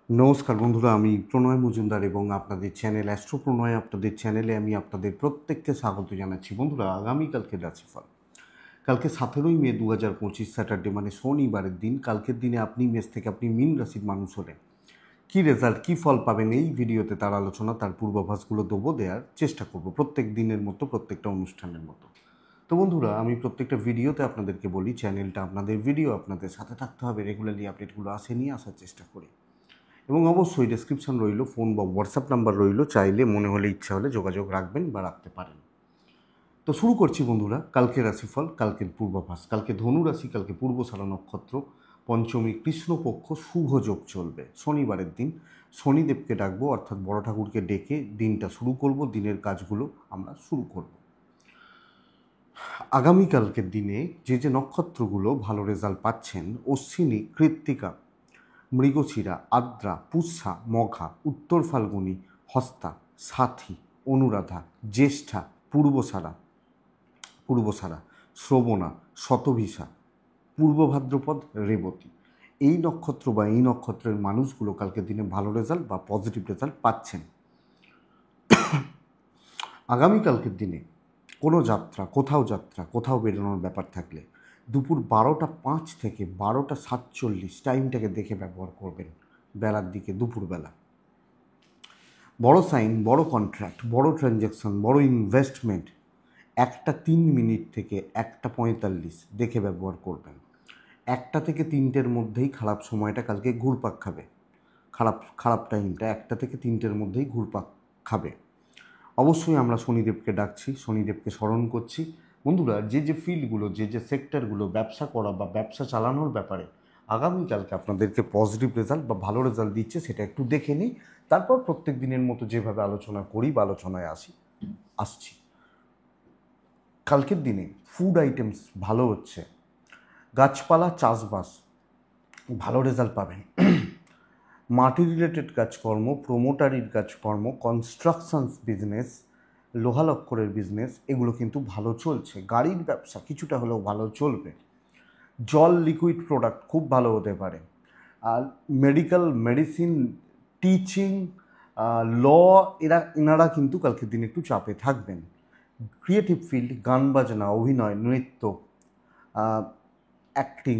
নমস্কার বন্ধুরা, আমি প্রণয় মজুমদার এবং আপনাদের চ্যানেল অ্যাস্ট্রো প্রণয়, আপনাদের চ্যানেলে আমি আপনাদের প্রত্যেককে স্বাগত জানাচ্ছি। বন্ধুরা, আগামীকালকে রাশিফল কালকে 17ই মে 2025 স্যাটারডে মানে শনিবারের দিন। কালকের দিনে আপনি মেষ থেকে আপনি মীন রাশির মানুষ হলে কী রেজাল্ট, কী ফল পাবেন এই ভিডিওতে তার আলোচনা, তার পূর্বাভাসগুলো দেওয়ার চেষ্টা করব প্রত্যেক দিনের মতো, প্রত্যেকটা অনুষ্ঠানের মতো। তো বন্ধুরা, আমি প্রত্যেকটা ভিডিওতে আপনাদেরকে বলি চ্যানেলটা আপনাদের, ভিডিও আপনাদের সাথে থাকতে হবে, রেগুলারলি আপডেটগুলো নিয়ে আসার চেষ্টা করি। এবং অবশ্যই ডেসক্রিপশন রইল, ফোন বা হোয়াটসঅ্যাপ নাম্বার রইল, চাইলে মনে হলে ইচ্ছা হলে যোগাযোগ রাখবেন বা রাখতে পারেন। তো শুরু করছি বন্ধুরা, কালকে রাশিফল, কালকের পূর্বাভাস। কালকে ধনু রাশি, কালকে পূর্বশালা নক্ষত্র, পঞ্চমী কৃষ্ণপক্ষ, শুভ যোগ চলবে শনিবারের দিন। শনিদেবকে ডাকবো, অর্থাৎ বড় ঠাকুরকে ডেকে দিনটা শুরু করব, দিনের কাজগুলো আমরা শুরু করব। আগামীকালকের দিনে যে নক্ষত্রগুলো ভালো রেজাল্ট পাচ্ছেন: অশ্বিনী, কৃত্তিকা, মৃগশিরা, আদ্রা, পুষ্যা, মঘা, উত্তর ফাল্গুনী, হস্তা, সাথী, অনুরাধা, জ্যেষ্ঠা, পূর্বসারা, শ্রবণা, শতভিসা, পূর্ব ভাদ্রপদ, রেবতী। এই নক্ষত্র বা এই নক্ষত্রের মানুষগুলো কালকের দিনে ভালো রেজাল্ট বা পজিটিভ রেজাল্ট পাচ্ছেন। আগামীকালকের দিনে কোনো যাত্রা, কোথাও বেরোনোর ব্যাপার থাকলে দুপুর 12টা 5 থেকে 12টা 47 টাইমটাকে দেখে ব্যবহার করবেন। বেলার দিকে, দুপুরবেলা বড় সাইন, বড় কন্ট্রাক্ট, বড় ট্রানজ্যাকশন, বড় ইনভেস্টমেন্ট 1টা 3 মিনিট থেকে 1টা 45 দেখে ব্যবহার করবেন। 1টা থেকে 3টের মধ্যেই খারাপ সময়টা কালকে ঘুরপাক খাবে। খারাপ টাইমটা 1টা থেকে 3টের মধ্যেই ঘুরপাক খাবে। অবশ্যই আমরা শনিদেবকে ডাকছি, শনিদেবকে স্মরণ করছি। বন্ধুরা, যে ফিল্ডগুলো, যে সেক্টরগুলো ব্যবসা করা বা ব্যবসা চালানোর ব্যাপারে আগামীকালকে আপনাদেরকে পজিটিভ রেজাল্ট বা ভালো রেজাল্ট দিচ্ছে, সেটা একটু দেখে নিই। তারপর প্রত্যেক দিনের মতো যেভাবে আলোচনা করি বা আলোচনায় আসছি। কালকের দিনে ফুড আইটেমস ভালো হচ্ছে, গাছপালা, চাষবাস ভালো রেজাল্ট পাবেন। মাটি রিলেটেড কাজকর্ম, প্রোমোটারির কাজকর্ম, কনস্ট্রাকশনস বিজনেস, লোহা লক্করের বিজনেস, এগুলো কিন্তু ভালো চলছে। গাড়ির ব্যবসা কিছুটা হলেও ভালো চলবে। জল, লিকুইড প্রোডাক্ট খুব ভালো হতে পারে। আর মেডিকেল, মেডিসিন, টিচিং, ল, এনারা কিন্তু কালকের দিনে একটু চাপে থাকবেন। ক্রিয়েটিভ ফিল্ড, গান বাজনা, অভিনয়, নৃত্য, অ্যাক্টিং,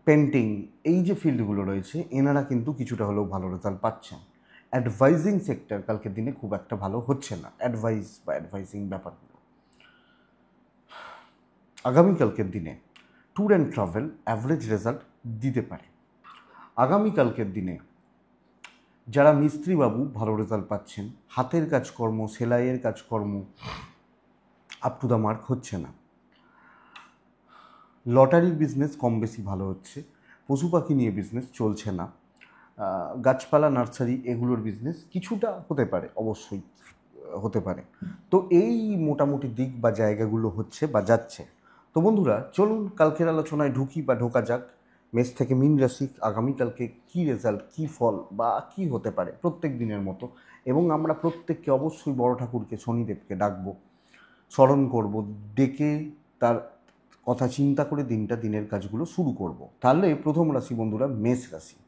পেন্টিং, এই যে ফিল্ডগুলো রয়েছে, এনারা কিন্তু কিছুটা হলেও ভালো রেজাল্ট পাচ্ছেন। অ্যাডভাইজিং সেক্টর কালকের দিনে খুব একটা ভালো হচ্ছে না, অ্যাডভাইজিং ব্যাপারগুলো। আগামীকালকের দিনে tour and travel average result দিতে পারে। আগামীকালকের দিনে যারা মিস্ত্রিবাবু ভালো রেজাল্ট পাচ্ছেন, হাতের কাজকর্ম, সেলাইয়ের কাজকর্ম আপ টু দ্য মার্ক হচ্ছে না। লটারির বিজনেস কম বেশি ভালো হচ্ছে। পশু পাখি নিয়ে বিজনেস চলছে না। গাছপালা, নার্সারি, এগুলোর বিজনেস কিছুটা হতে পারে, অবশ্যই হতে পারে। তো এই মোটামুটি দিক বা জায়গাগুলো হচ্ছে বা যাচ্ছে। তো বন্ধুরা, চলুন কালকের আলোচনায় ঢুকি বা ঢোকা যাক। মেষ থেকে মীন রাশি আগামীকালকে কী রেজাল্ট, কী ফল বা কী হতে পারে প্রত্যেক দিনের মতো। এবং আমরা প্রত্যেককে অবশ্যই বড় ঠাকুরকে, শনিদেবকে ডাকবো, স্মরণ করব, ডেকে তার কথা চিন্তা করে দিনের কাজগুলো শুরু করব। তাহলে প্রথম রাশি বন্ধুরা, মেষ রাশি।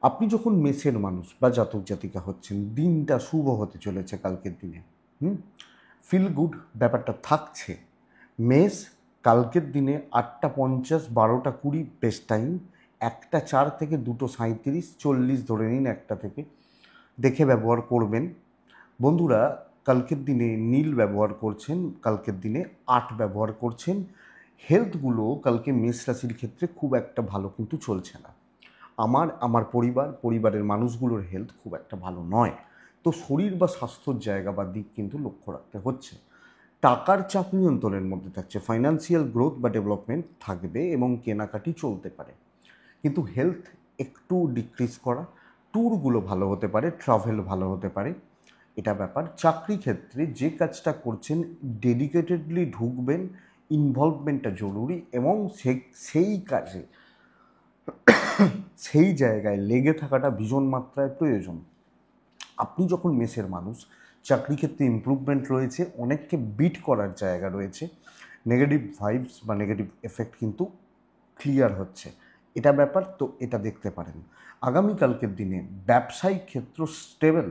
আপনি যখন মেষের মানুষ বা জাতক জাতিকা হচ্ছেন, দিনটা শুভ হতে চলেছে কালকের দিনে। ফিল গুড ব্যাপারটা থাকছে। মেষ কালকের দিনে 8টা 50, 12টা 20 বেস্ট টাইম। 1টা 4 থেকে 2টো 37, 40 ধরে নিন, 1টা থেকে দেখে ব্যবহার করবেন। বন্ধুরা, কালকের দিনে নীল ব্যবহার করছেন, কালকের দিনে 8 ব্যবহার করছেন। হেলথগুলো কালকে মেষ রাশির ক্ষেত্রে খুব একটা ভালো কিন্তু চলছে না। আমার পরিবারের মানুষগুলোর হেলথ খুব একটা ভালো নয়। তো শরীর বা স্বাস্থ্যর জায়গা বা দিক কিন্তু লক্ষ্য রাখতে হচ্ছে। টাকার চাপ নিয়ন্ত্রণের মধ্যে থাকছে, ফাইন্যান্সিয়াল গ্রোথ বা ডেভেলপমেন্ট থাকবে এবং কেনাকাটি চলতে পারে। কিন্তু হেলথ একটু ডিক্রিজ করা। ট্যুরগুলো ভালো হতে পারে, ট্রাভেল ভালো হতে পারে, এটা ব্যাপার। চাকরি ক্ষেত্রে যে কাজটা করছেন ডেডিকেটেডলি ঢুকবেন, ইনভলভমেন্টটা জরুরি এবং সেই কাজে, সেই জায়গায় লেগে থাকাটা ভীষণ মাত্রায় প্রয়োজন। আপনি যখন মেসের মানুষ, চাকরি ক্ষেত্রে ইমপ্রুভমেন্ট রয়েছে, অনেককে বিট করার জায়গা রয়েছে। নেগেটিভ ভাইবস বা নেগেটিভ এফেক্ট কিন্তু ক্লিয়ার হচ্ছে। এটা ব্যাপার, তো এটা দেখতে পারেন। আগামীকালকের দিনে ব্যবসায়িক ক্ষেত্র স্টেবল,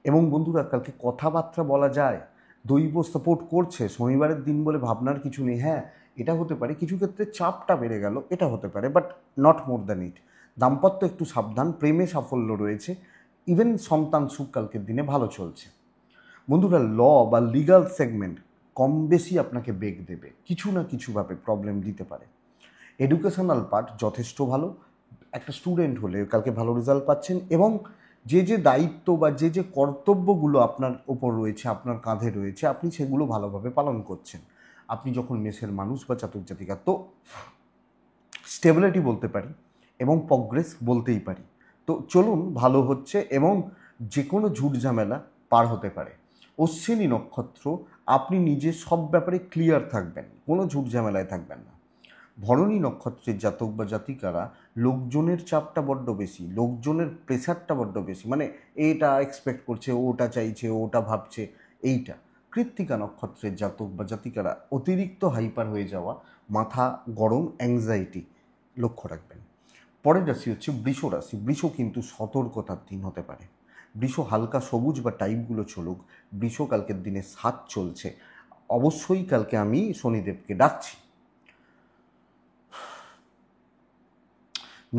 এবং বন্ধুরা কালকে কথাবার্তা বলা যায়, দৈব সাপোর্ট করছে, শনিবারের দিন বলে ভাবনার কিছু নেই। হ্যাঁ, এটা হতে পারে কিছু ক্ষেত্রে চাপটা বেড়ে গেল, এটা হতে পারে, but not more than it. দাম্পত্য একটু সাবধান, প্রেমে সাফল্য রয়েছে, ইভেন সন্তান সুখ কালকের দিনে ভালো চলছে। বন্ধুরা ল বা লিগাল সেগমেন্ট কম বেশি আপনাকে বেগ দেবে, কিছু না কিছুভাবে প্রবলেম দিতে পারে। এডুকেশনাল পার্ট যথেষ্ট ভালো, একটা স্টুডেন্ট হলে কালকে ভালো রেজাল্ট পাচ্ছেন, এবং যে যে দায়িত্ব বা যে যে কর্তব্যগুলো আপনার ওপর রয়েছে, আপনার কাঁধে রয়েছে, আপনি সেগুলো ভালোভাবে পালন করছেন। আপনি যখন মেষের মানুষ বা জাতক জাতিকা, তো স্টেবিলিটি বলতে পারি এবং প্রগ্রেস বলতেই পারি। তো চলুন, ভালো হচ্ছে এবং যে কোনো ঝুট ঝামেলা পার হতে পারে। অশ্বিনী নক্ষত্র, আপনি নিজে সব ব্যাপারে ক্লিয়ার থাকবেন, কোনো ঝুট ঝামেলায় থাকবেন না। ভরণী নক্ষত্রের জাতক বা জাতিকারা, লোকজনের চাপটা বড্ড বেশি, লোকজনের প্রেশারটা বড্ড বেশি, মানে এটা এক্সপেক্ট করছে, ওটা চাইছে, ওটা ভাবছে, এইটা। কৃত্তিকা নক্ষত্রের জাতক বা জাতিকারা অতিরিক্ত হাইপার হয়ে যাওয়া, মাথা গরম, অ্যাংজাইটি লক্ষ্য রাখবেন। পরের রাশি হচ্ছে বৃষ রাশি। বৃষ কিন্তু সতর্কতার দিন হতে পারে। বৃষ হালকা সবুজ বা টাইপগুলো চলুক, বৃষ কালকের দিনে 7 চলছে, অবশ্যই কালকে আমি শনিদেবকে ডাকছি।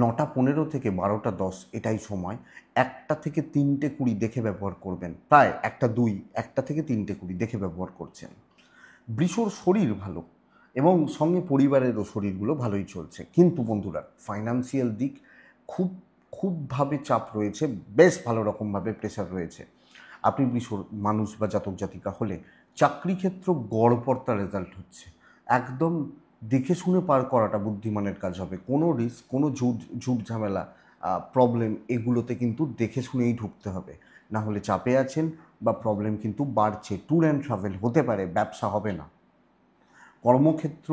9:15 থেকে 12:10 এটাই সময়। 1টা থেকে 3টে 20 দেখে ব্যবহার করবেন, প্রায় 1টা 2, 1টা থেকে 3টে 20 দেখে ব্যবহার করছেন। বৃষর শরীর ভালো এবং সঙ্গে পরিবারেরও শরীরগুলো ভালোই চলছে, কিন্তু বন্ধুরা ফাইন্যান্সিয়াল দিক খুবভাবে চাপ রয়েছে, বেশ ভালো রকমভাবে প্রেশার রয়েছে। আপনি বৃষর মানুষ বা জাতক জাতিকা হলে চাকরি ক্ষেত্র গড়পড়তা রেজাল্ট হচ্ছে, একদম দেখে শুনে পার করাটা বুদ্ধিমানের কাজ হবে। কোনো রিস্ক, কোনো ঝুট ঝামেলা, প্রবলেম, এগুলোতে কিন্তু দেখে শুনেই ঢুকতে হবে, না হলে চাপে আছেন বা প্রবলেম কিন্তু বাড়ছে। ট্যুর অ্যান্ড ট্রাভেল হতে পারে, ব্যবসা হবে না। কর্মক্ষেত্র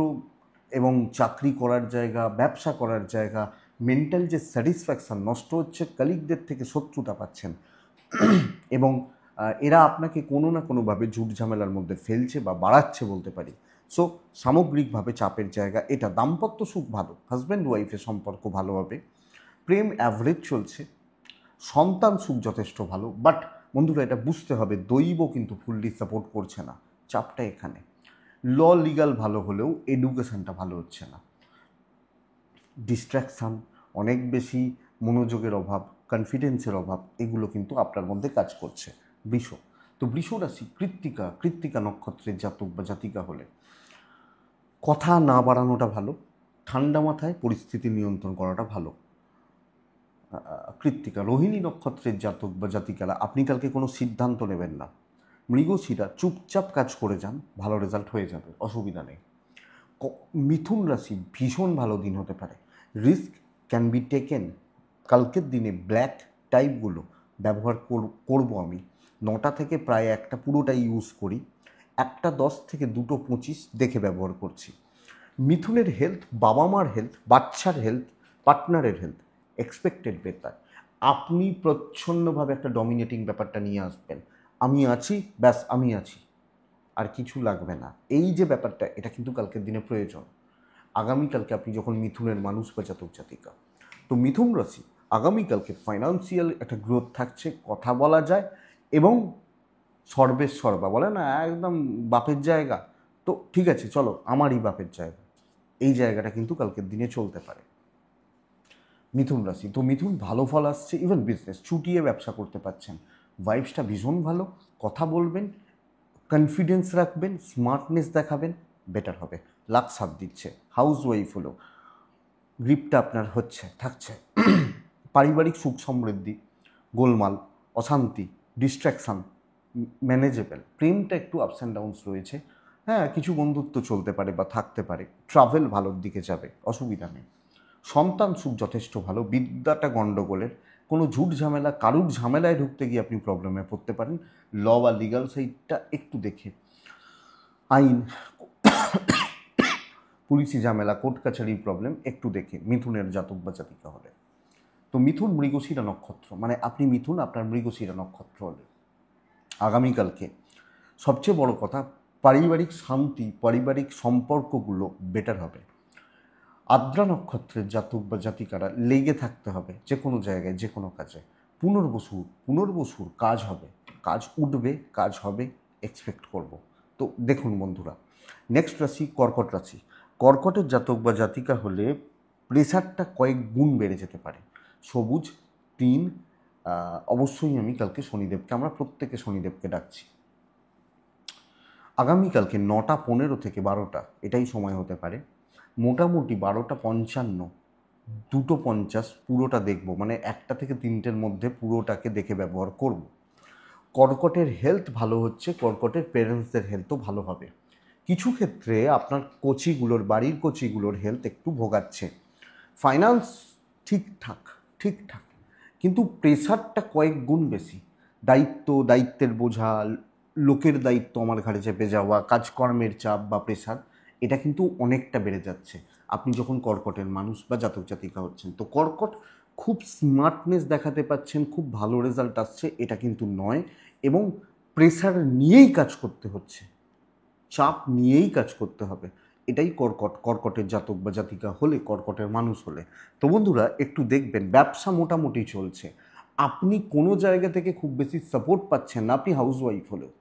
এবং চাকরি করার জায়গা, ব্যবসা করার জায়গা, মেন্টাল যে স্যাটিসফ্যাকশান নষ্ট হচ্ছে, কলিগদের থেকে শত্রুতা পাচ্ছেন, এবং এরা আপনাকে কোনো না কোনোভাবে ঝুট ঝামেলার মধ্যে ফেলছে বা বাড়াচ্ছে বলতে পারি। সো সামগ্রিকভাবে চাপের জায়গা এটা। দাম্পত্য সুখ ভালো, হাজব্যান্ড ওয়াইফের সম্পর্ক ভালো হবে, প্রেম অ্যাভারেজ চলছে, সন্তান সুখ যথেষ্ট ভালো, বাট বন্ধুরা এটা বুঝতে হবে দৈব কিন্তু ফুললি সাপোর্ট করছে না, চাপটা এখানে। ল লিগাল ভালো হলেও এডুকেশনটা ভালো হচ্ছে না, ডিস্ট্র্যাকশান, অনেক বেশি মনোযোগের অভাব, কনফিডেন্সের অভাব, এগুলো কিন্তু আপনার মধ্যে কাজ করছে। বৃষ, তো বৃষ রাশি কৃত্তিকা নক্ষত্রের জাতক বা জাতিকা হলে কথা না বাড়ানোটা ভালো, ঠান্ডা মাথায় পরিস্থিতি নিয়ন্ত্রণ করাটা ভালো। কৃত্তিকা রোহিণী নক্ষত্রের জাতক বা জাতিকারা, আপনি কালকে কোনো সিদ্ধান্ত নেবেন না, মৃগশিরা চুপচাপ কাজ করে যান, ভালো রেজাল্ট হয়ে যাবে, অসুবিধা নেই। মিথুন রাশি ভীষণ ভালো দিন হতে পারে, রিস্ক ক্যান বি টেকেন। কালকের দিনে ব্ল্যাক টাইপগুলো ব্যবহার করব আমি। 9টা থেকে প্রায় 1টা পুরোটাই ইউজ করি, 1টা 10 থেকে 2টো 25 দেখে ব্যবহার করছি। মিথুনের হেলথ, বাবা মার হেলথ, বাচ্চার হেলথ, পার্টনারের হেলথ এক্সপেক্টেড বেটার। আপনি প্রচ্ছন্নভাবে একটা ডমিনেটিং ব্যাপারটা নিয়ে আসবেন, আমি আছি, ব্যাস আমি আছি, আর কিছু লাগবে না, এই যে ব্যাপারটা, এটা কিন্তু কালকের দিনে প্রয়োজন। আগামীকালকে আপনি যখন মিথুনের মানুষ বা জাতক জাতিকা, তো মিথুন রাশি আগামীকালকে ফাইন্যান্সিয়াল একটা গ্রোথ থাকছে, কথা বলা যায়, এবং সর্বেশ্বরবা বলে না, একদম বাপের জায়গা, তো ঠিক আছে চলো আমারই বাপের জায়গা, এই জায়গাটা কিন্তু কালকের দিনে চলতে পারে। মিথুন রাশি, তো মিথুন ভালো ফল আসছে, ইভেন বিজনেস চুটিয়ে ব্যবসা করতে পারছেন, ভাইবসটা ভীষণ ভালো, কথা বলবেন, কনফিডেন্স রাখবেন, স্মার্টনেস দেখাবেন, বেটার হবে। লাক সাথ দিচ্ছে, হাউস ওয়াইফ হলো গ্রিপটা আপনার থাকছে। পারিবারিক সুখ সমৃদ্ধি, গোলমাল, অশান্তি, ডিস্ট্র্যাকশান ম্যানেজেবল। প্রেমটা একটু আপস অ্যান্ড ডাউনস রয়েছে, হ্যাঁ কিছু বন্ধুত্ব চলতে পারে বা থাকতে পারে, ট্রাভেল ভালোর দিকে যাবে, অসুবিধা নেই। সন্তান সুখ যথেষ্ট ভালো, বিদ্যাটা গণ্ডগোলের, কোনো ঝুট ঝামেলা, কারুর ঝামেলায় ঢুকতে গিয়ে আপনি প্রবলেমে পড়তে পারেন, ল বা লিগাল সাইডটা একটু দেখে, আইন, পুলিশি ঝামেলা, কোর্ট কাছারির প্রবলেম একটু দেখে মিথুনের জাতক বা জাতিকা হলে। তো মিথুন মৃগশিরা নক্ষত্র, মানে আপনি মিথুন, আপনার মৃগশিরা নক্ষত্র হলে আগামীকালকে সবচেয়ে বড় কথা, পারিবারিক শান্তি, পারিবারিক সম্পর্কগুলো বেটার হবে। আদ্রা নক্ষত্রের জাতক বা জাতিকারা লেগে থাকতে হবে যে কোনো জায়গায় যে কোনো কাজে। পুনর্বসুর কাজ হবে, কাজ উঠবে, কাজ হবে, এক্সপেক্ট করব। তো দেখুন বন্ধুরা, নেক্সট রাশি কর্কট রাশি। কর্কটের জাতক বা জাতিকা হলে প্রেশারটা কয়েক গুণ বেড়ে যেতে পারে। সবুজ 3, অবশ্যই আমি কালকে শনিদেবকে, আমরা প্রত্যেকে শনিদেবকে ডাকছি। আগামীকালকে 9:15 থেকে 12টা এটাই সময় হতে পারে। মোটামুটি 12:55, 2:50 পুরোটা দেখব, মানে 1টা থেকে 3টের মধ্যে পুরোটাকে দেখে ব্যবহার করব। কর্কটের হেলথ ভালো হচ্ছে, কর্কটের পেরেন্টসদের হেলথও ভালো হবে। কিছু ক্ষেত্রে আপনার কোচিগুলোর, বাড়ির কোচিগুলোর হেলথ একটু ভোগাচ্ছে। ফাইন্যান্স ঠিকঠাক ঠিকঠাক, কিন্তু প্রেশারটা কয়েক গুণ বেশি। দায়িত্বের বোঝা, লোকের দায়িত্ব আমার ঘাড়ে চেপে যাওয়া, কাজকর্মের চাপ বা প্রেশার, এটা কিন্তু অনেকটা বেড়ে যাচ্ছে আপনি যখন কর্কটের মানুষ বা জাতক জাতিকা হচ্ছেন। তো কর্কট খুব স্মার্টনেস দেখাতে পাচ্ছেন, খুব ভালো রেজাল্ট আসছে, এটা কিন্তু নয়। এবং প্রেশার নিয়েই কাজ করতে হচ্ছে, চাপ নিয়েই কাজ করতে হবে। এটাই কর্কটের জাতক বা জাতিকা হলে, কর্কটের মানুষ হলে। তো বন্ধুরা একটু দেখবেন, ব্যবসা মোটামুটি চলছে। আপনি কোনো জায়গা থেকে খুব বেশি সাপোর্ট পাচ্ছেন না, আপনি হাউসওয়াইফ হলেও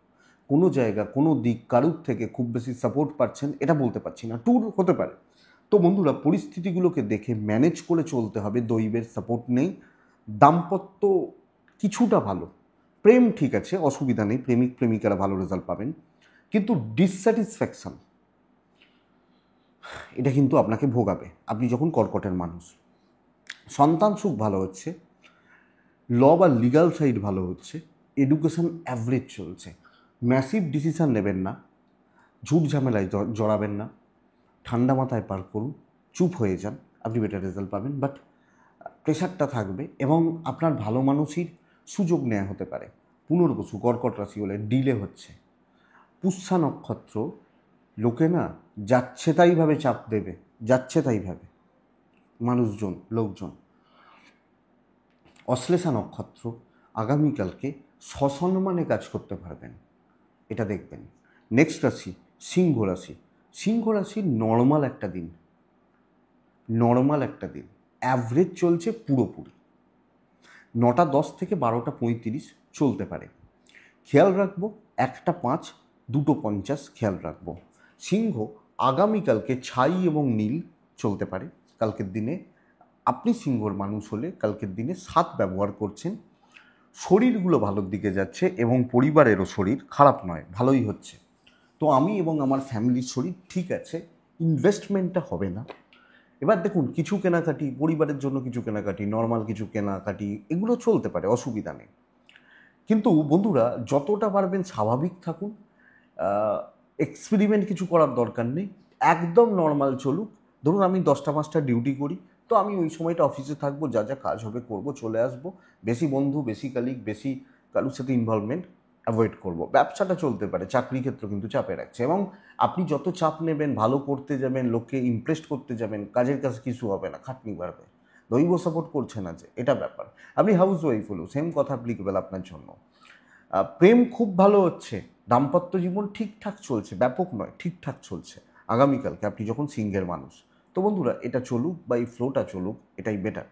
কোনো জায়গা, কোনো দিক, কারুর থেকে খুব বেশি সাপোর্ট পাচ্ছেন এটা বলতে পারছি না, ট্যুর হতে পারে। তো বন্ধুরা পরিস্থিতিগুলোকে দেখে ম্যানেজ করে চলতে হবে, দৈবের সাপোর্ট নেই। দাম্পত্য কিছুটা ভালো, প্রেম ঠিক আছে, অসুবিধা নেই, প্রেমিক প্রেমিকারা ভালো রেজাল্ট পাবেন, কিন্তু ডিসস্যাটিসফ্যাকশন এটা কিন্তু আপনাকে ভোগাবে আপনি যখন কর্কটের মানুষ। সন্তান সুখ ভালো হচ্ছে, ল বা লিগাল সাইড ভালো হচ্ছে, এডুকেশন অ্যাভারেজ চলছে। ম্যাসিভ ডিসিশান নেবেন না, ঝুট ঝামেলায় জড়াবেন না, ঠান্ডা মাথায় পার করুন, চুপ হয়ে যান, আপনি বেটার রেজাল্ট পাবেন। বাট প্রেশারটা থাকবে এবং আপনার ভালো মানুষই সুযোগ নেওয়া হতে পারে। পুনর্বসু কর্কট রাশি হলে ডিলে হচ্ছে। পুষ্যা নক্ষত্র, লোকে না যাচ্ছে তাইভাবে চাপ দেবে, যাচ্ছে তাইভাবে লোকজন। অশ্লেষা নক্ষত্র, আগামীকালকে সসম্মানে কাজ করতে পারবেন, এটা দেখবেন। নেক্সট রাশি সিংহ রাশি। সিংহ রাশির নর্মাল একটা দিন, অ্যাভারেজ চলছে পুরোপুরি। 9:10 থেকে 12:35 চলতে পারে। খেয়াল রাখবো 1:05, 2:50 খেয়াল রাখবো। সিংহ আগামীকালকে ছাই এবং নীল চলতে পারে কালকের দিনে। আপনি সিংহর মানুষ হলে কালকের দিনে 7 ব্যবহার করছেন। শরীরগুলো ভালোর দিকে যাচ্ছে এবং পরিবারেরও শরীর খারাপ নয়, ভালোই হচ্ছে। তো আমি এবং আমার ফ্যামিলির শরীর ঠিক আছে, ইনভেস্টমেন্টটা হবে না। এবার দেখুন, কিছু কেনাকাটি, পরিবারের জন্য কিছু কেনাকাটি, নর্মাল কিছু কেনাকাটি, এগুলো চলতে পারে, অসুবিধা নেই। কিন্তু বন্ধুরা যতটা পারবেন স্বাভাবিক থাকুন, এক্সপেরিমেন্ট কিছু করার দরকার নেই, একদম নর্মাল চলুক। ধরুন আমি 10টা-5টা ডিউটি করি, তো আমি ওই সময়টা অফিসে থাকবো, যা যা কাজ হবে করব, চলে আসবো। বেশি বন্ধু, বেশি কালিগ, বেশি কারোর সাথে ইনভলভমেন্ট অ্যাভয়েড করব। ব্যবসাটা চলতে পারে, চাকরি ক্ষেত্র কিন্তু চাপে রাখছে। এবং আপনি যত চাপ নেবেন, ভালো করতে যাবেন, লোককে ইমপ্রেস করতে যাবেন, কাজের কাছে কিছু হবে না, খাটনি বাড়বে। দৈব সাপোর্ট করছে না যে, এটা ব্যাপার। আপনি হাউস ওয়াইফ হলেও সেম কথা অ্যাপ্লিকেবল আপনার জন্য। প্রেম খুব ভালো হচ্ছে, দাম্পত্য জীবন ঠিকঠাক চলছে, ব্যাপক নয়, ঠিকঠাক চলছে আগামীকালকে আপনি যখন সিংহের মানুষ। তো বন্ধুরা এটা চলুক বা এই ফ্লোটা চলুক, এটাই বেটার।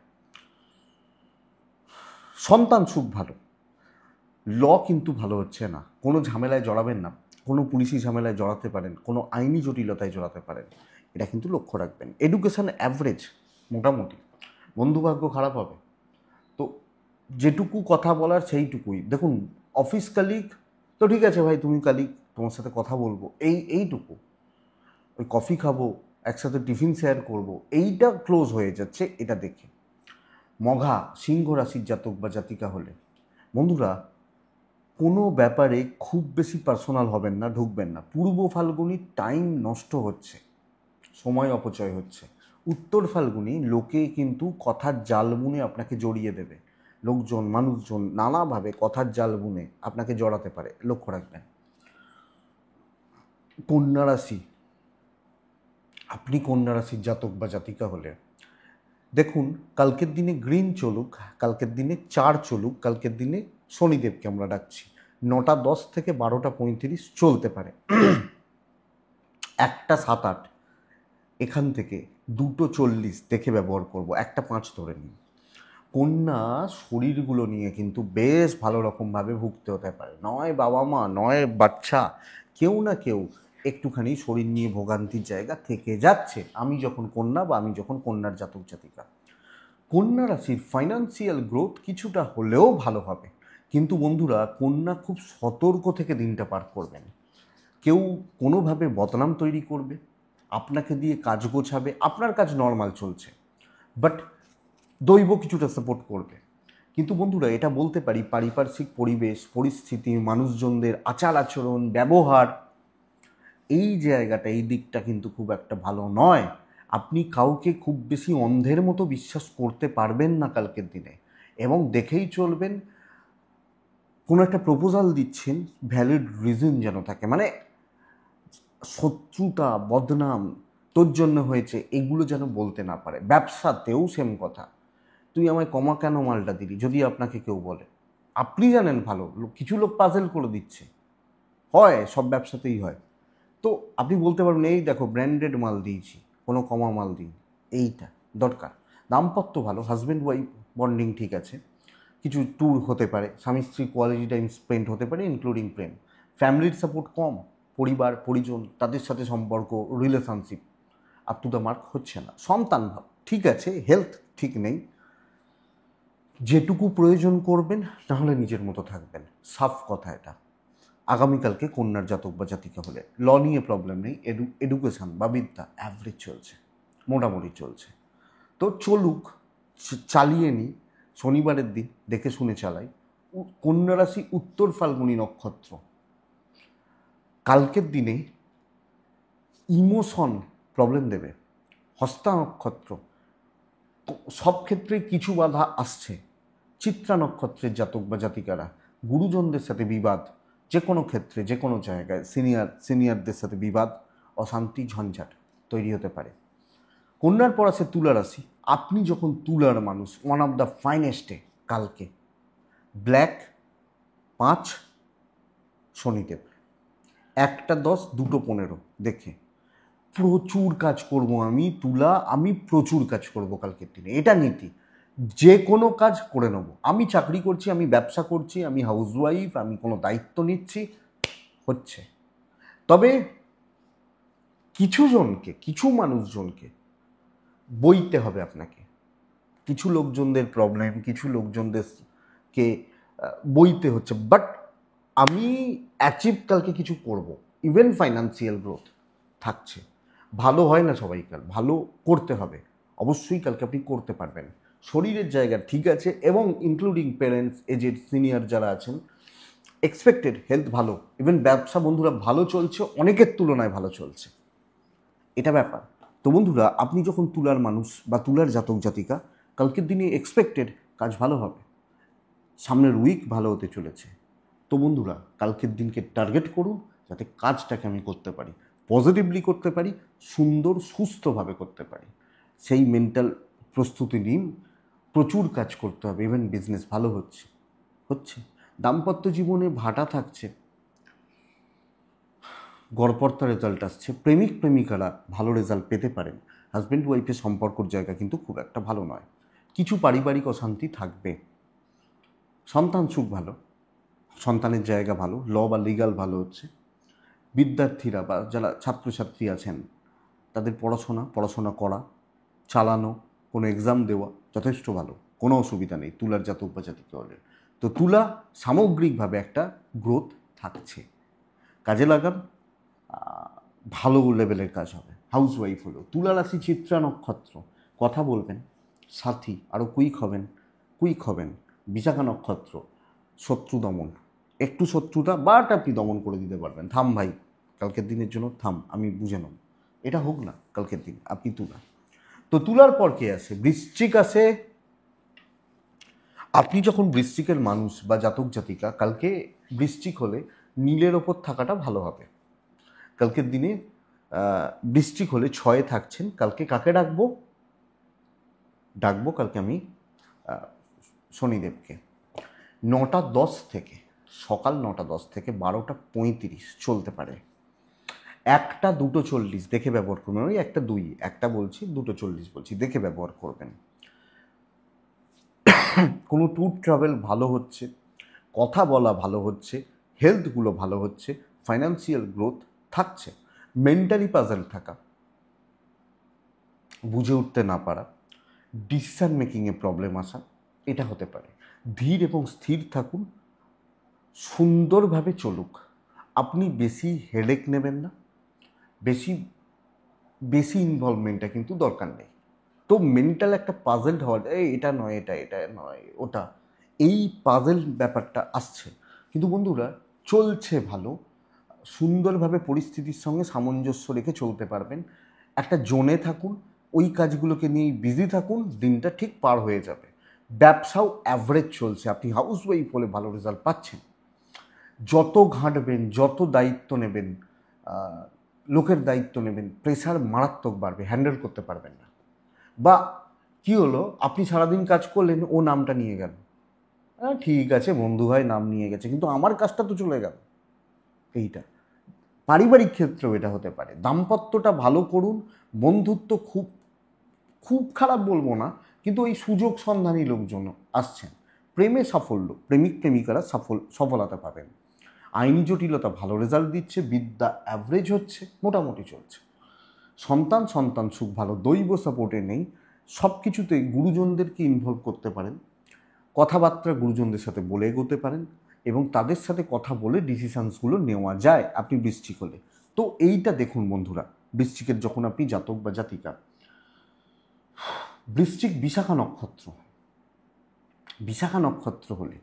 সন্তান সুখ ভালো, ল কিন্তু ভালো হচ্ছে না, কোনো ঝামেলায় জড়াবেন না, কোনো পুলিশি ঝামেলায় জড়াতে পারেন, কোনো আইনি জটিলতায় জড়াতে পারেন, এটা কিন্তু লক্ষ্য রাখবেন। এডুকেশন অ্যাভারেজ মোটামুটি, বন্ধুভাগ্য খারাপ হবে। তো যেটুকু কথা বলার সেইটুকুই দেখুন। অফিস কালিগ তো ঠিক আছে ভাই, তুমি কালিগ, তোমার সাথে কথা বলবো, এইটুকু, ওই কফি খাবো, একসাথে টিফিন শেয়ার করব, এইটা ক্লোজ হয়ে যাচ্ছে, এটা দেখে। মঘা সিংহ রাশির জাতক বা জাতিকা হলে বন্ধুরা কোনো ব্যাপারে খুব বেশি পার্সোনাল হবেন না, ঢুকবেন না। পূর্ব ফাল্গুনি টাইম নষ্ট হচ্ছে, সময় অপচয় হচ্ছে। উত্তর ফাল্গুনি লোকে কিন্তু কথার জাল বুনে আপনাকে জড়িয়ে দেবে, লোকজন, মানুষজন নানাভাবে কথার জাল বুনে আপনাকে জড়াতে পারে, লক্ষ্য রাখবেন। কন্যা রাশি, আপনি কন্যা রাশির জাতক বা জাতিকা হলে দেখুন, কালকের দিনে গ্রিন চলুক, কালকের দিনে 4 চলুক, কালকের দিনে শনিদেবকে আমরা ডাকছি। 9:10 থেকে 12:35 চলতে পারে। 1:07-8 এখান থেকে 2:40 দেখে ব্যবহার করব, 1:05 ধরে নিই। কন্যা শরীরগুলো নিয়ে কিন্তু বেশ ভালো রকমভাবে ভুগতে হতে পারে, নয় বাবা মা নয় বাচ্চা, কেউ না কেউ একটুখানি শরীর নিয়ে ভোগান্তির জায়গা থেকে যাচ্ছে আমি যখন কন্যা বা আমি যখন কন্যার জাতক জাতিকা। কন্যা রাশির ফাইন্যান্সিয়াল গ্রোথ কিছুটা হলেও ভালো হবে, কিন্তু বন্ধুরা কন্যা খুব সতর্ক থেকে দিনটা পার করবেন। কেউ কোনোভাবে বদনাম তৈরি করবে, আপনাকে দিয়ে কাজ গোছাবে, আপনার কাজ নর্মাল চলছে, বাট দৈব কিছুটা সাপোর্ট করবে। কিন্তু বন্ধুরা এটা বলতে পারি পারিপার্শ্বিক পরিবেশ পরিস্থিতি মানুষজনদের আচার আচরণ ব্যবহার এই জায়গাটা এই দিকটা কিন্তু খুব একটা ভালো নয়। আপনি কাউকে খুব বেশি অন্ধের মতো বিশ্বাস করতে পারবেন না কালকের দিনে, এবং দেখেই চলবেন কোনো একটা প্রপোজাল দিচ্ছেন ভ্যালিড রিজন যেন থাকে, মানে শত্রুতা বদনাম তোর জন্য হয়েছে এগুলো যেন বলতে না পারে। ব্যবসাতেও সেম কথা, তুই আমায় কমা কেন মালটা দিলি, যদি আপনাকে কেউ বলে আপনি জানেন ভালো, কিছু লোক পাজেল করে দিচ্ছে, হয় সব ব্যবসাতেই হয়। তো আপনি বলতে পারবেন এই দেখো ব্র্যান্ডেড মাল দিয়েছি, কোনো কমা মাল দিই, এইটা দরকার। দাম্পত্য ভালো, হাজব্যান্ড ওয়াইফ বন্ডিং ঠিক আছে, কিছু ট্যুর হতে পারে, স্বামী স্ত্রী কোয়ালিটি টাইম স্পেন্ড হতে পারে ইনক্লুডিং প্রেম। ফ্যামিলির সাপোর্ট কম, পরিবার পরিজন তাদের সাথে সম্পর্ক relationship up to the mark হচ্ছে না। সন্তান ভাব ঠিক আছে, হেলথ ঠিক নেই, যেটুকু প্রয়োজন করবেন, নাহলে নিজের মতো থাকবেন, সাফ কথা এটা। আগামীকালকে কন্যার জাতক বা জাতিকা হলে ল নিয়ে প্রবলেম নেই, এডুকেশন বা বিদ্যা অ্যাভারেজ চলছে, মোটামুটি চলছে। তো চলুক, চালিয়ে নিই, শনিবারের দিন দেখে শুনে চালাই। কন্যা রাশি উত্তর ফাল্গুনী নক্ষত্র, কালকের দিনে ইমোশন প্রবলেম দেবে। হস্তা নক্ষত্র সব ক্ষেত্রে কিছু বাধা আসছে। চিত্রা নক্ষত্রের জাতক বা জাতিকারা গুরুজনদের সাথে বিবাদ, যে কোনো ক্ষেত্রে যে কোনো জায়গায় সিনিয়রদের সাথে বিবাদ, অশান্তি ঝঞ্ঝাট তৈরি হতে পারে। কন্যার পর আছে তুলা রাশি, আপনি যখন তুলার মানুষ, ওয়ান অফ দ্য ফাইনেস্টে কালকে ব্ল্যাক 5 শনিদেব 1:10 2:15 দেখে প্রচুর কাজ করব আমি তুলা, আমি প্রচুর কাজ করব কালকের দিনে, এটা নীতি। যে কোনো কাজ করে নেব, আমি চাকরি করছি, আমি ব্যবসা করছি, আমি হাউসওয়াইফ, আমি কোনো দায়িত্ব নিচ্ছি, হচ্ছে। তবে কিছু মানুষজনকে বইতে হবে আপনাকে, কিছু লোকজনদের প্রবলেম, কিছু লোকজনদেরকে বইতে হচ্ছে, বাট আমি অ্যাচিভ কালকে কিছু করব। ইভেন ফাইন্যান্সিয়াল গ্রোথ থাকছে, ভালো হয় না সবাইকার, ভালো করতে হবে, অবশ্যই কালকে আপনি করতে পারবেন। শরীরের জায়গা ঠিক আছে, এবং ইনক্লুডিং প্যারেন্টস এজেড সিনিয়র যারা আছেন এক্সপেক্টেড হেলথ ভালো, ইভেন ব্যবসা বন্ধুরা ভালো চলছে, অনেকের তুলনায় ভালো চলছে, এটা ব্যাপার। তো বন্ধুরা আপনি যখন তুলার মানুষ বা তুলার জাতক জাতিকা, কালকের দিনে এক্সপেক্টেড কাজ ভালো হবে, সামনের উইক ভালো হতে চলেছে। তো বন্ধুরা কালকের দিনকে টার্গেট করুন যাতে কাজটাকে আমি করতে পারি, পজিটিভলি করতে পারি, সুন্দর সুস্থভাবে করতে পারি, সেই মেন্টাল প্রস্তুতি নিন। প্রচুর কাজ করতে হবে, ইভেন বিজনেস ভালো হচ্ছে। দাম্পত্য জীবনে ভাটা থাকছে, গড়পড়তা রেজাল্ট আসছে, প্রেমিক প্রেমিকারা ভালো রেজাল্ট পেতে পারেন। হাজব্যান্ড ওয়াইফের সম্পর্কর জায়গা কিন্তু খুব একটা ভালো নয়, কিছু পারিবারিক অশান্তি থাকবে। সন্তান সুখ ভালো, সন্তানের জায়গা ভালো, ল বা লিগাল ভালো হচ্ছে। বিদ্যার্থীরা বা যারা ছাত্রছাত্রী আছেন তাদের পড়াশোনা করা, চালানো, কোনো এক্সাম দেওয়া যথেষ্ট ভালো, কোনো অসুবিধা নেই তুলার জাতক বা জাতিকা হলে। তো তুলা সামগ্রিকভাবে একটা গ্রোথ থাকছে, কাজে লাগান, ভালো লেভেলের কাজ হবে। হাউস ওয়াইফ হলো তুলা রাশি চিত্রা নক্ষত্র, কথা বলবেন, সাথী আরও কুইক হবেন। বিশাখা নক্ষত্র শত্রু দমন, একটু শত্রুতা বাট আপনি দমন করে দিতে পারবেন, থাম ভাই কালকের দিনের জন্য থাম, আমি বুঝে নেব, এটা হোক না কালকের দিন আপনি তুলা। তো তুলার পর কে আসে? বৃশ্চিক আসে। আপনি যখন বৃশ্চিকের মানুষ বা জাতক জাতিকা, কালকে বৃশ্চিক হলে নীলের ওপর থাকাটা ভালো হবে। কালকের দিনে বৃশ্চিক হলে 6-এ থাকছেন, কালকে কাকে ডাকবো কালকে আমি শনিদেবকে। 9:10 থেকে সকাল 9:10 থেকে 12:35 চলতে পারে। 1:40 দেখে ব্যবহার করবেন, ওই 1:02, একটা বলছি 2:40 বলছি, দেখে ব্যবহার করবেন। কোনো ট্যুর ট্রাভেল ভালো হচ্ছে, কথা বলা ভালো হচ্ছে, হেলথগুলো ভালো হচ্ছে, ফাইন্যান্সিয়াল গ্রোথ থাকছে। মেন্টালি পাজল থাকা, বুঝে উঠতে না পারা, ডিসিশন মেকিংয়ে প্রবলেম আসা, এটা হতে পারে। ধীর এবং স্থির থাকুন, সুন্দরভাবে চলুক। আপনি বেশি হেডেক নেবেন না, বেশি বেশি ইনভলভমেন্টটা কিন্তু দরকার নেই। তো মেন্টাল একটা পাজেলড হওয়া, এটা নয়, এটা নয়, ওটা, এই পাজেল ব্যাপারটা আসছে। কিন্তু বন্ধুরা চলছে ভালো, সুন্দরভাবে পরিস্থিতির সঙ্গে সামঞ্জস্য রেখে চলতে পারবেন। একটা জোনে থাকুন, ওই কাজগুলোকে নিয়েই বিজি থাকুন, দিনটা ঠিক পার হয়ে যাবে। ব্যবসাও অ্যাভারেজ চলছে, আপনি হাউস ওয়াইফ হলে ভালো রেজাল্ট পাচ্ছেন। যত ঘাঁটবেন, যত দায়িত্ব নেবেন, লোকের দায়িত্ব নেবেন, প্রেশার মারাত্মক বাড়বে, হ্যান্ডেল করতে পারবেন না। বা কি হলো, আপনি সারাদিন কাজ করলেন, ও নামটা নিয়ে গেল, ঠিক আছে বন্ধু ভাই নাম নিয়ে গেছে, কিন্তু আমার কাজটা তো চলে গেল। এইটা পারিবারিক ক্ষেত্রেও এটা হতে পারে। দাম্পত্যটা ভালো করুন, বন্ধুত্ব খুব খুব খারাপ বলবো না, কিন্তু ওই সুযোগ সন্ধানী লোকজন আসছেন। প্রেমে সাফল্য, প্রেমিক প্রেমিকারা সফলতা পাবেন। আইনি জটিলতা ভালো রেজাল্ট দিচ্ছে, বিদ্যা অ্যাভারেজ হচ্ছে, মোটামুটি চলছে। সন্তান সুখ ভালো, দৈব সাপোর্টে নেই। সব কিছুতেই গুরুজনদেরকে ইনভলভ করতে পারেন, কথাবার্তা গুরুজনদের সাথে বলে এগোতে পারেন, এবং তাদের সাথে কথা বলে ডিসিশানসগুলো নেওয়া যায় আপনি বৃশ্চিক হলে। তো এইটা দেখুন বন্ধুরা, বৃশ্চিকের যখন আপনি জাতক বা জাতিকা, বৃশ্চিক বিশাখা নক্ষত্র, বিশাখা নক্ষত্র হলে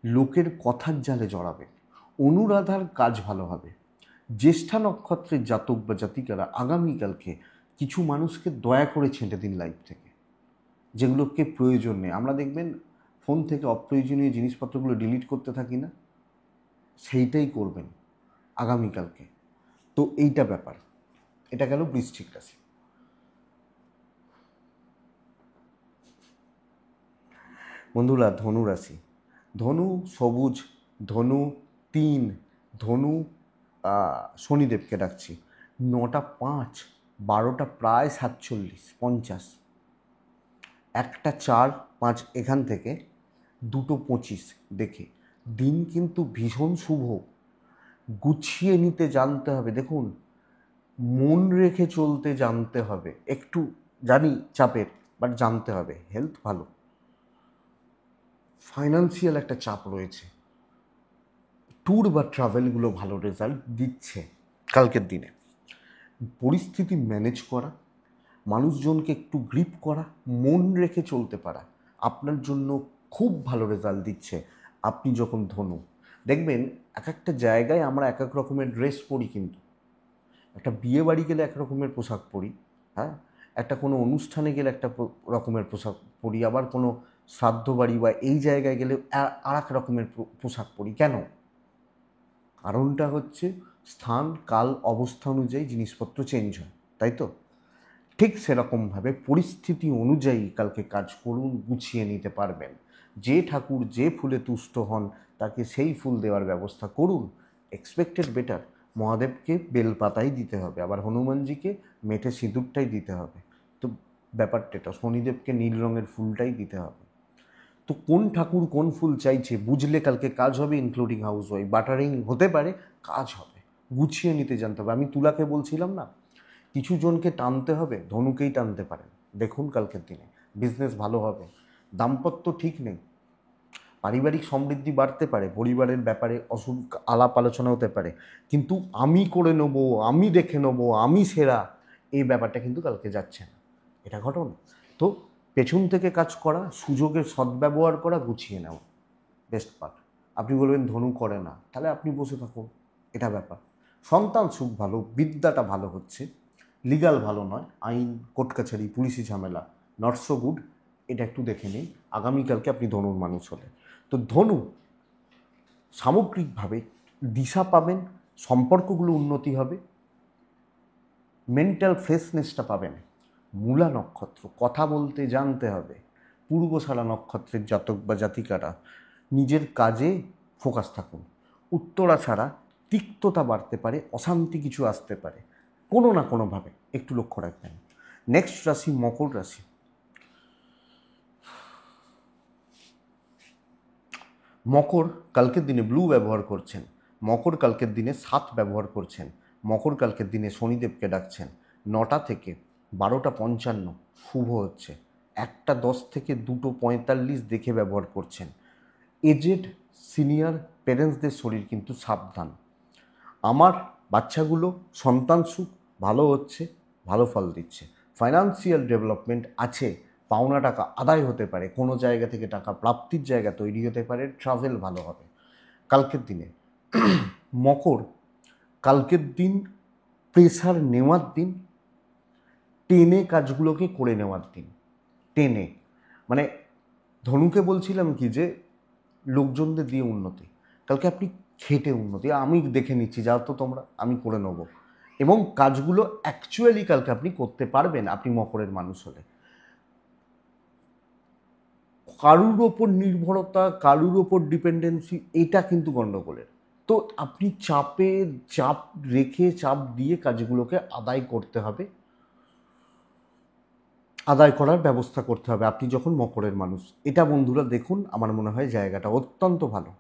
লোকের কথার জালে জড়াবেন, অনুরাধার কাজ ভালো হবে। জ্যেষ্ঠা নক্ষত্রের জাতক বা জাতিকারা আগামীকালকে কিছু মানুষকে দয়া করে ছেঁটে দিন লাইফ থেকে, যেগুলোকে প্রয়োজন নেই। আমরা দেখবেন ফোন থেকে অপ্রয়োজনীয় জিনিসপত্রগুলো ডিলিট করতে থাকি না, সেইটাই করবেন আগামীকালকে। তো এইটা ব্যাপার, এটা গেল বৃশ্চিক রাশি। বন্ধুরা ধনু রাশি, ধনু সবুজ, ধনু 3, ধনু শনিদেবকে ডাকছি, 9টা 5, 12টা প্রায় 47, 50, 1টা 4, 5 এখান থেকে 2টো 25 দেখে দিন কিন্তু ভীষণ শুভ। গুছিয়ে নিতে জানতে হবে, দেখুন মন রেখে চলতে জানতে হবে, একটু জানি চাপের, বাট জানতে হবে। হেলথ ভালো, ফাইন্যান্সিয়াল একটা চাপ রয়েছে, ট্যুর বা ট্রাভেলগুলো ভালো রেজাল্ট দিচ্ছে কালকের দিনে। পরিস্থিতি ম্যানেজ করা, মানুষজনকে একটু গ্রিপ করা, মন রেখে চলতে পারা আপনার জন্য খুব ভালো রেজাল্ট দিচ্ছে। আপনি যখন ধনু, দেখবেন এক একটা জায়গায় আমরা এক এক রকমের ড্রেস পরি, কিন্তু একটা বিয়ে বাড়ি গেলে এক রকমের পোশাক পরি, হ্যাঁ, একটা কোনো অনুষ্ঠানে গেলে একটা রকমের পোশাক পরি, আবার কোনো শ্রাদ্ধ বাড়ি বা এই জায়গায় গেলে আর এক রকমের পোশাক পরি। কেন? কারণটা হচ্ছে স্থান কাল অবস্থা অনুযায়ী জিনিসপত্র চেঞ্জ হয়, তাই তো? ঠিক সেরকমভাবে পরিস্থিতি অনুযায়ী কালকে কাজ করুন, গুছিয়ে নিতে পারবেন। যে ঠাকুর যে ফুলে তুষ্ট হন তাকে সেই ফুল দেওয়ার ব্যবস্থা করুন। এক্সপেক্টেড বেটার, মহাদেবকে বেলপাতাই দিতে হবে, আবার হনুমানজিকে মেঠে সিঁদুরটাই দিতে হবে। তো ব্যাপারটা এটা, শনিদেবকে নীল রঙের ফুলটাই দিতে হবে। তো কোন ঠাকুর কোন ফুল চাইছে বুঝলে কালকে কাজ হবে, ইনক্লুডিং হাউস ওয়াইফ। বাটারিং হতে পারে, কাজ হবে। গুছিয়ে নিতে জানতে হবে। আমি তুলাকে বলছিলাম না, কিছু জনকে টানতে হবে, ধনুকেই টানতে পারেন। দেখুন কালকের দিনে বিজনেস ভালো হবে। দাম্পত্য ঠিক নেই, পারিবারিক সমৃদ্ধি বাড়তে পারে, পরিবারের ব্যাপারে আলাপ আলোচনা হতে পারে, কিন্তু আমি করে নেবো, আমি দেখে নেবো, আমি সেরা, এই ব্যাপারটা কিন্তু কালকে যাচ্ছে না। এটা ঘটনা। তো পেছন থেকে কাজ করা, সুযোগের সদ্ব্যবহার করা, গুছিয়ে নেওয়া বেস্ট পার্ট। আপনি বলবেন ধনু করে না, তাহলে আপনি বসে থাকুন, এটা ব্যাপার। সন্তান সুখ ভালো, বিদ্যাটা ভালো হচ্ছে, লিগাল ভালো নয়, আইন কোর্ট কাছারি পুলিশি ঝামেলা নট সো গুড, এটা একটু দেখে নিন আগামীকালকে আপনি ধনুর মানুষ হলে। তো ধনু সামগ্রিকভাবে দিশা পাবেন, সম্পর্কগুলো উন্নতি হবে, মেন্টাল ফ্রেশনেসটা পাবেন। মূলা নক্ষত্র, কথা বলতে জানতে হবে। পূর্বশালা নক্ষত্রের জাতক বা জাতিকারা নিজের কাজে ফোকাস থাকুন। উত্তরা ছাড়া তিক্ততা বাড়তে পারে, অশান্তি কিছু আসতে পারে, কোনো না কোনোভাবে একটু লক্ষ্য রাখবেন। নেক্সট রাশি মকর রাশি। মকর কালকের দিনে ব্লু ব্যবহার করছেন, মকর কালকের দিনে 7 ব্যবহার করছেন, মকর কালকের দিনে শনিদেবকে ডাকছেন। 9টা থেকে 12:55 শুভ হচ্ছে, 1:10 থেকে 2:45 দেখে ব্যবহার করছেন। এজেড সিনিয়র পেরেন্টসদের শরীর কিন্তু সাবধান। আমার বাচ্চাগুলো সন্তান সুখ ভালো হচ্ছে, ভালো ফল দিচ্ছে, ফাইন্যান্সিয়াল ডেভেলপমেন্ট আছে, পাওনা টাকা আদায় হতে পারে, কোনো জায়গা থেকে টাকা প্রাপ্তির জায়গা তৈরি হতে পারে, ট্রাভেল ভালো হবে কালকের দিনে। মকর কালকের দিন প্রেসার নেওয়ার দিন, টেনে কাজগুলোকে করে নেওয়ার দিন, টেনে মানে ধনুকে বলছিলাম কি যে লোকজনদের দিয়ে উন্নতি, কালকে আপনি খেটে উন্নতি, আমি দেখে নিচ্ছি যাও তো তোমরা, আমি করে নেবো, এবং কাজগুলো অ্যাকচুয়ালি কালকে আপনি করতে পারবেন আপনি মকরের মানুষ হলে। কারুর ওপর নির্ভরতা, কারুর ওপর ডিপেন্ডেন্সি, এটা কিন্তু গণ্ডগোলের। তো আপনি চাপ রেখে চাপ দিয়ে কাজগুলোকে আদায় করতে হবে, আদায় করার ব্যবস্থা করতে হবে আপনি যখন মকরের মানুষ। এটা বন্ধুরা দেখুন, আমার মনে হয় জায়গাটা অত্যন্ত ভালো।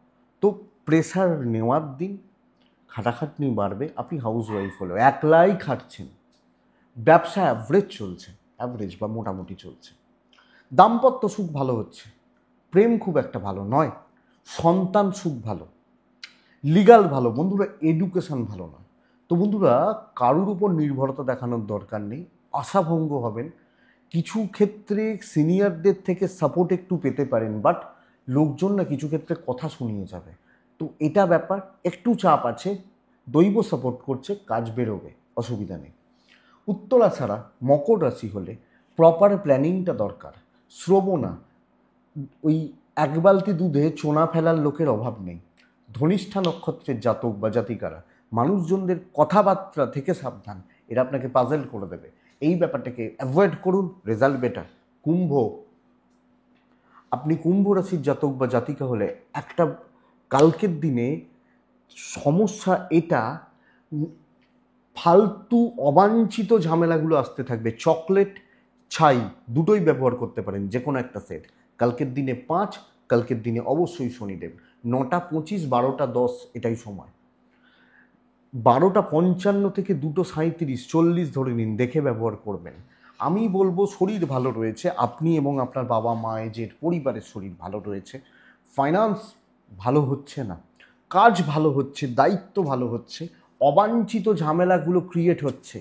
তো প্রেসার নেওয়ার দিন, খাটাখাটনি বাড়বে, আপনি হাউস ওয়াইফ হলেও একলাই খাটছেন, ব্যবসা অ্যাভারেজ চলছে, অ্যাভারেজ বা মোটামুটি চলছে, দাম্পত্য সুখ ভালো হচ্ছে, প্রেম খুব একটা ভালো নয়, সন্তান সুখ ভালো, লিগাল ভালো, বন্ধুরা এডুকেশন ভালো নয়। তো বন্ধুরা কারুর উপর নির্ভরতা দেখানোর দরকার নেই, আশাভঙ্গ হবেন, কিছু ক্ষেত্রে সিনিয়রদের থেকে সাপোর্ট একটু পেতে পারেন, বাট লোকজন না কিছু ক্ষেত্রে কথা শুনিয়ে যাবে, তো এটা ব্যাপার, একটু চাপ আছে, দৈব সাপোর্ট করছে, কাজ বেরোবে, অসুবিধা নেই। উত্তরা ছাড়া মকর রাশি হলে প্রপার প্ল্যানিংটা দরকার। শ্রবণা, ওই এক বালতি দুধে চোনা ফেলার লোকের অভাব নেই। ধনিষ্ঠা নক্ষত্রের জাতক বা জাতিকারা মানুষজনদের কথাবার্তা থেকে সাবধান, এরা আপনাকে পাজেল করে দেবে, এই ব্যাপারটাকে অ্যাভয়েড করুন, রেজাল্ট বেটার। কুম্ভ, আপনি কুম্ভ রাশির জাতক বা জাতিকা হলে একটা কালকের দিনে সমস্যা এটা, ফালতু অবাঞ্ছিত ঝামেলাগুলো আসতে থাকবে। চকলেট ছাই দুটোই ব্যবহার করতে পারেন, যে কোনো একটা সেট। কালকের দিনে 5, কালকের দিনে অবশ্যই শনিদেব। 9:25, 12:10 এটাই সময়। 12:55 থেকে 2:37, 40 ধরে নিন, দেখে ব্যবহার করবেন। আমি বলবো শরীর ভালো রয়েছে, আপনি এবং আপনার বাবা মায়ের পরিবারের শরীর ভালো রয়েছে, ফাইন্যান্স ভালো হচ্ছে না, কাজ ভালো হচ্ছে, দায়িত্ব ভালো হচ্ছে, অবাঞ্ছিত ঝামেলাগুলো ক্রিয়েট হচ্ছে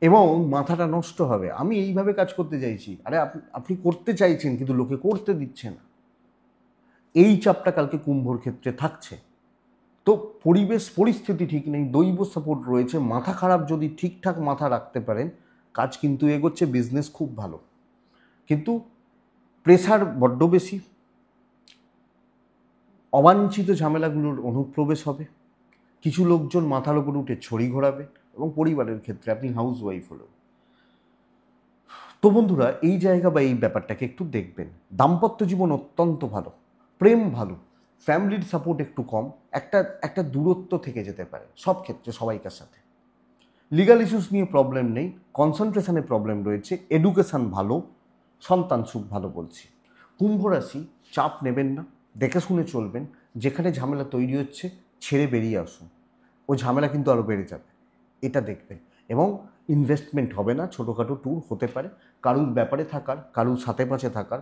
এবং মাথাটা নষ্ট হবে। আমি এইভাবে কাজ করতে চাইছি, আরে আপনি করতে চাইছেন কিন্তু লোকে করতে দিচ্ছে না, এই চাপটা কালকে কুম্ভর ক্ষেত্রে থাকছে। তো পরিবেশ পরিস্থিতি ঠিক নেই, দৈব সাপোর্ট রয়েছে, মাথা খারাপ যদি ঠিকঠাক মাথা রাখতে পারেন কাজ কিন্তু এগোচ্ছে, বিজনেস খুব ভালো, কিন্তু প্রেসার বড্ড বেশি, অবাঞ্ছিত ঝামেলাগুলোর অনুপ্রবেশ হবে, কিছু লোকজন মাথার ওপর উঠে ছড়ি ঘোরাবে, এবং পরিবারের ক্ষেত্রে আপনি হাউস ওয়াইফ হলেও। তো বন্ধুরা এই জায়গা বা এই ব্যাপারটাকে একটু দেখবেন। দাম্পত্য জীবন অত্যন্ত ভালো, প্রেম ভালো, ফ্যামিলির সাপোর্ট একটু কম, একটা দূরত্ব থেকে যেতে পারে সব ক্ষেত্রে সবাইকার সাথে। লিগাল ইস্যুস নিয়ে প্রবলেম নেই, কনসেন্ট্রেশনে প্রবলেম রয়েছে, এডুকেশান ভালো, সন্তান সুখ ভালো বলছি। কুম্ভ রাশি, চাপ নেবেন না, দেখে শুনে চলবেন, যেখানে ঝামেলা তৈরি হচ্ছে ছেড়ে বেরিয়ে আসুন, ও ঝামেলা কিন্তু আরও বেড়ে যাবে, এটা দেখবেন। এবং ইনভেস্টমেন্ট হবে না, ছোটোখাটো ট্যুর হতে পারে, কারুর ব্যাপারে থাকার, কারুর সাথে পাশে থাকার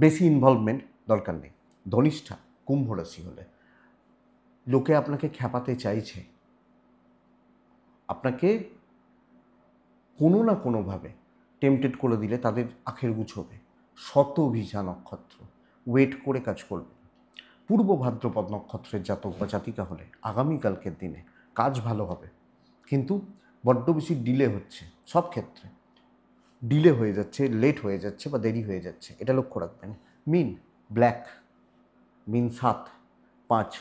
বেশি ইনভলভমেন্ট দরকার নেই। ধনিষ্ঠা কুম্ভ রাশি হলে লোকে আপনাকে খ্যাপাতে চাইছে, আপনাকে কোনো না কোনোভাবে টেম্পটেড করে দিলে তাদের আখের গুছোবে। শতভিষা নক্ষত্র, ওয়েট করে কাজ করবে। পূর্ব ভাদ্রপদ নক্ষত্রের জাতক বা জাতিকা হলে আগামীকালকের দিনে কাজ ভালো হবে, কিন্তু বড্ড বেশি ডিলে হচ্ছে, সব ক্ষেত্রে ডিলে হয়ে যাচ্ছে, লেট হয়ে যাচ্ছে বা দেরি হয়ে যাচ্ছে, এটা লক্ষ্য রাখবেন। মিন ব্ল্যাক, মিন 7, 5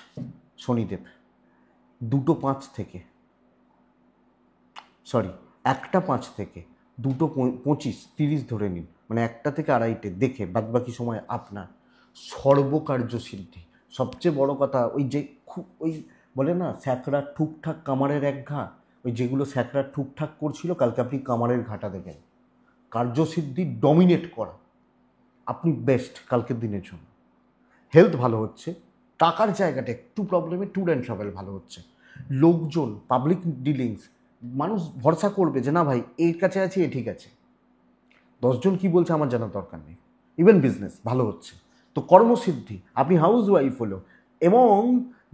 শনিদেব, 2:05 থেকে 1:05 থেকে 2:25, 30 ধরে নিন, মানে 1টা থেকে 2:30 দেখে বাদবাকি সময় আপনার সর্বকার্য সিদ্ধি। সবচেয়ে বড় কথা, ওই যে খুব ওই বলে না স্যাকরা ঠুকঠাক কামারের এক ঘা, ওই যেগুলো স্যাকরা ঠুকঠাক করছিল, কালকে আপনি কামারের ঘাটা দেখেন। কার্যসিদ্ধি ডমিনেট করা, আপনি বেস্ট কালকের দিনের জন্য। হেলথ ভালো হচ্ছে, টাকার জায়গাটা একটু প্রবলেমে, ট্যুর অ্যান্ড ট্রাভেল ভালো হচ্ছে। লোকজন, পাবলিক ডিলিংস, মানুষ ভরসা করবে যে না ভাই এর কাছে আছে, এ ঠিক আছে, 10জন কী বলছে আমার জানার দরকার নেই। ইভেন বিজনেস ভালো হচ্ছে। তো কর্মসিদ্ধি, আপনি হাউস ওয়াইফ হলো, এবং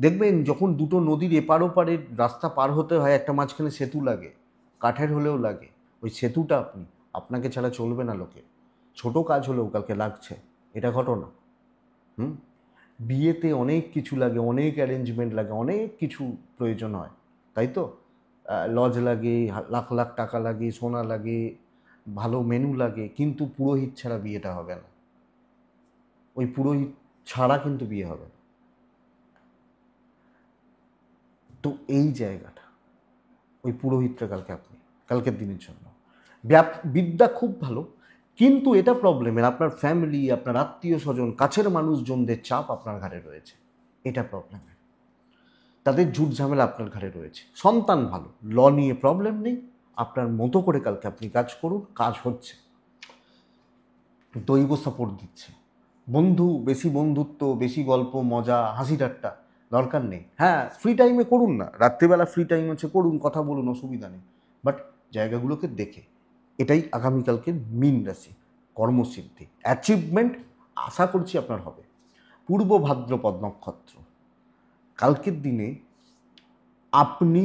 দেখবেন যখন দুটো নদীর এপার ওপারের রাস্তা পার হতে হয়, একটা মাঝখানে সেতু লাগে, কাঠের হলেও লাগে, ওই সেতুটা আপনাকে ছাড়া চলবে না লোকে। ছোট কাজ হলেও কালকে লাগছে, এটা ঘটনা। বিয়েতে অনেক কিছু লাগে, অনেক অ্যারেঞ্জমেন্ট লাগে, অনেক কিছু প্রয়োজন হয়, তাই তো? লজ লাগে, লাখ লাখ টাকা লাগে, সোনা লাগে, ভালো মেনু লাগে, কিন্তু পুরোহিত ছাড়া বিয়েটা হবে না। ওই পুরোহিত ছাড়া কিন্তু বিয়ে হবে না। তো এই জায়গাটা, ওই পুরোহিতটা কালকের দিনের জন্য। বিদ্যা খুব ভালো, কিন্তু এটা প্রবলেমের, আপনার ফ্যামিলি, আপনার আত্মীয় স্বজন, কাছের মানুষজনদের চাপ আপনার ঘাড়ে রয়েছে, এটা প্রবলেমের। তাদের ঝুট ঝামেলা আপনার ঘাড়ে রয়েছে। সন্তান ভালো, ল নিয়ে প্রবলেম নেই, আপনার মতো করে কালকে আপনি কাজ করুন, কাজ হচ্ছে। দৈব সাপোর্ট দিচ্ছে। বেশি বন্ধুত্ব, বেশি গল্প, মজা, হাসি ঠাট্টা দরকার নেই। হ্যাঁ, ফ্রি টাইমে করুন না, রাত্রিবেলা ফ্রি টাইম আছে করুন, কথা বলুন, অসুবিধা নেই, বাট জায়গাগুলোকে দেখে। এটাই আগামীকালকে মীন রাশি, কর্মসিদ্ধি, অ্যাচিভমেন্ট আশা করছি আপনার হবে। পূর্ব ভাদ্রপদ নক্ষত্র, কালকের দিনে আপনি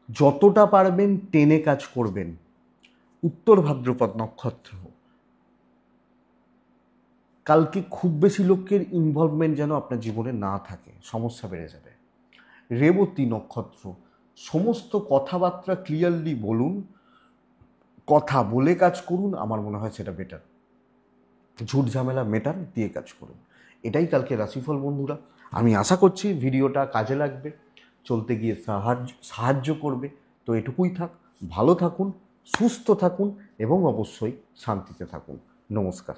যতটা পারবেন টেনে কাজ করবেন। উত্তর ভাদ্রপদ নক্ষত্র, কালকে খুব বেশি লোকের ইনভলভমেন্ট যেন আপনার জীবনে না থাকে, সমস্যা বেড়ে যাবে। রেবতী নক্ষত্র, সমস্ত কথাবার্তা ক্লিয়ারলি বলুন, কথা বলে কাজ করুন, আমার মনে হয় সেটা বেটার। ঝুট ঝামেলা মেটার দিয়ে কাজ করুন। এটাই কালকে রাশিফল বন্ধুরা। আমি আশা করছি ভিডিওটা কাজে লাগবে, চলতে গিয়ে সাহায্য করবে। তো এটুকুই থাক, ভালো থাকুন, সুস্থ থাকুন এবং অবশ্যই শান্তিতে থাকুন। নমস্কার।